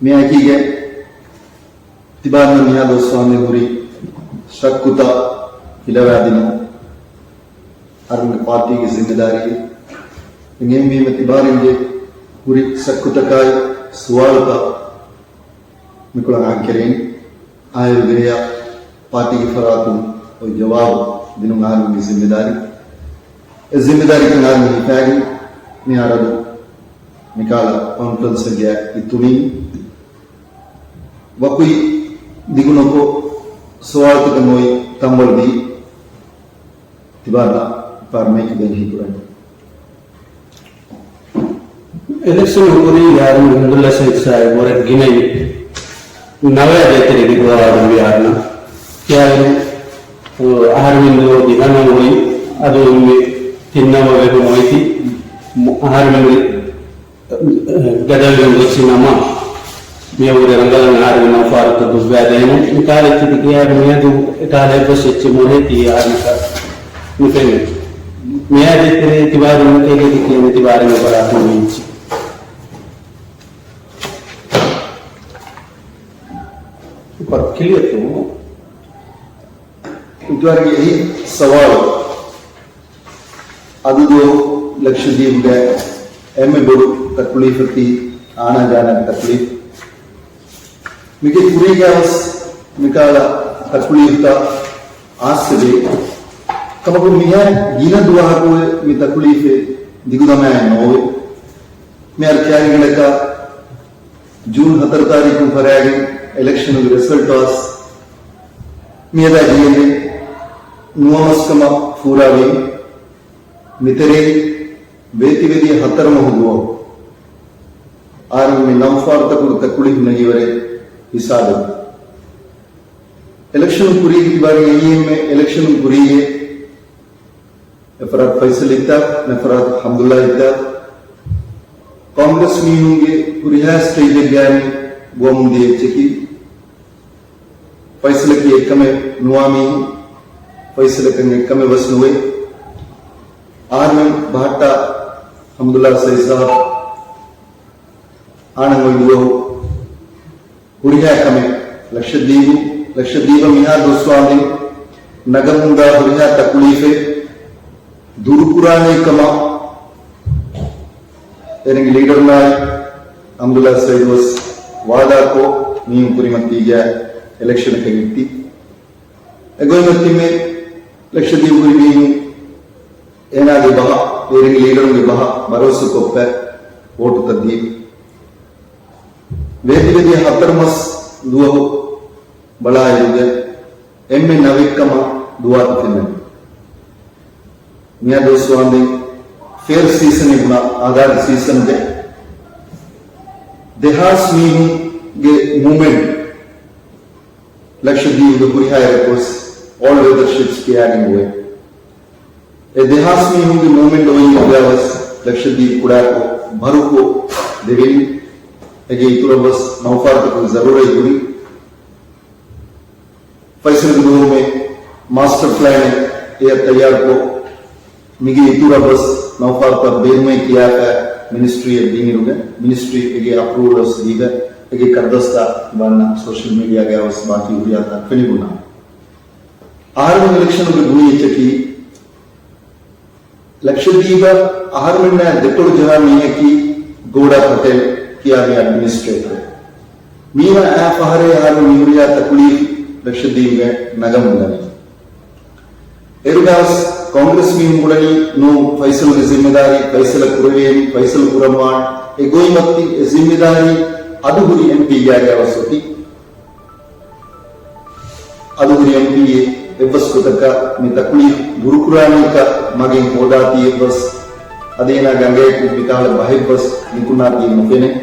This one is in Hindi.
ಮಿಯಾಕಿಗೆ ತಿಬಾರ್ನ ಮಿಯಾದೋ ಸ್ವಾಮಿ ಗುರಿ ಶಕ್ಕುತ ಇಲವಾದಿನ ಅರುಣ ಪಾರ್ಟಿಗೆ ಜಿಮ್ಮೆದಾರಿ इंगे में तिबारिंगे पूरी सकुतकाय सुवालता मिकुला आंकरें आयर गया पार्टी की फरातुम और जवाब दिनों आर्मी की जिम्मेदारी के नाम में पैगी में आ रहा निकाला कॉन्फ्रेंस गया इतुनी वकुई दिगुनों को सवाल तक मोई तंबल दी तिबारना पारमे की देनी पुरानी इलेक्शन होरी यार अब्दुल्ला शेख साहब और गिने नवे देते रे दिगो आदमी यार ना क्या है आहारविंदो दिगाना होई ಅದು ತಿನ್ನವರೆಗೂ ಹೋಯಿತಿ ಆಹಾರವಿಂದು ಗದಗಿನ ಸಿನಿಮಾ ಮೇವರೆ ರಂಗನ ಆಹಾರವಿನ ಫಾರತ ದುಬ್ಯಾದೇನು ಕಾಲಕ್ಕೆ ಯಾರ ಮೇದು ಕಾಲೇ ಬಸೆಚ್ಚಿ ಮೊಳೆತಿ ಯಾರನಕ ಮುಫೆನೆ ಮೇಯಾದಿತ್ತೆ ತಿವಾರು ಕೇಗೆ ದಿಕ್ಕೆ ತಿವಾರು में बड़ा होई पर क्लियर तो इतवार यही सवाल अदुदो लक्षद्वीप गए एम बड़ू तकलीफ थी आना जाना तकलीफ मिके पूरी गैस निकाला तकलीफ था आज से भी कब को मिया गीना दुआ को मी तकलीफ दिगुदा में नोवे मैं क्या का जून 17 तारीख को फरागे इलेक्शन रिजल्ट वास मेरा जीने नुआमस्कमा पूरा भी मितरे वेति वेदी 17 होगो आर में नवफार तक तकुली नहीं वरे हिसाब इलेक्शन पूरी की बार यही में इलेक्शन पूरी है फराद फैसल इत्ता नफराद अब्दुल्ला इत्ता कांग्रेस में होंगे पूरी है स्टेज ज्ञान वो मुझे चेकी फैसल की एक में नुआमी फैसल के एक में बस हुए आर में भाटा अब्दुल्ला सही साहब आनंद हुए पूरी है कमें लक्षद्वीप मिहार गोस्वामी नगमुंदा पूरी है तकलीफे दुरुपुराने कमा यानी लीडर ना अब्दुल्ला सईद वस वादा को नीम पूरी मत्ती गया इलेक्शन के गिट्टी एगोई मत्ती में लक्षद्वीप पूरी नीम एना के बहा यानी लीडर के बहा भरोसे को पे वोट कर दी वेदी हतर मस दुआ बड़ा है एम में नवीक कमा दुआ थे मियाँ दोस्तों आंदे फेयर सीजन इतना आधार सीजन के देहास मीन के मूवमेंट लक्षद्वीप के पूरी high reports all weather ships के आगे हुए ये देहास मीन के मूवमेंट वही हो गया बस लक्षद्वीप कुड़ा को भरू को देवेली ये इतना बस नौफार तक जरूरत हुई फैसल ग्रोह में मास्टर प्लान ये तैयार को मिगी इतुरा बस नौफार पर बेर में किया है मिनिस्ट्री दीनी रुगे मिनिस्ट्री के अप्रूवल उस दीगा के करदस्ता वरना सोशल मीडिया गया उस बाकी हुआ था फिल्म गुना आहार में इलेक्शन के गुनी चकी लक्षद्वीप आहार में ने देतोड़ जगह में है कि गौड़ा पटेल किया गया एडमिनिस्ट्रेटर मीना ऐप हरे आहार में मिया तकलीफ लक्षद्वीप में नगम गनी एरुगास कांग्रेस में मुड़नी नो फैसल की जिम्मेदारी फैसल कुरवेन फैसल कुरमान एगोई मत्ती जिम्मेदारी अदुगुरी एमपी गया वसोती अदुगुरी एमपी ये बस को तक में तकलीफ गुरुकुरानी का मगे होदाती बस अदेना गंगे को बिताल बाहर बस निकुना दी मुफेने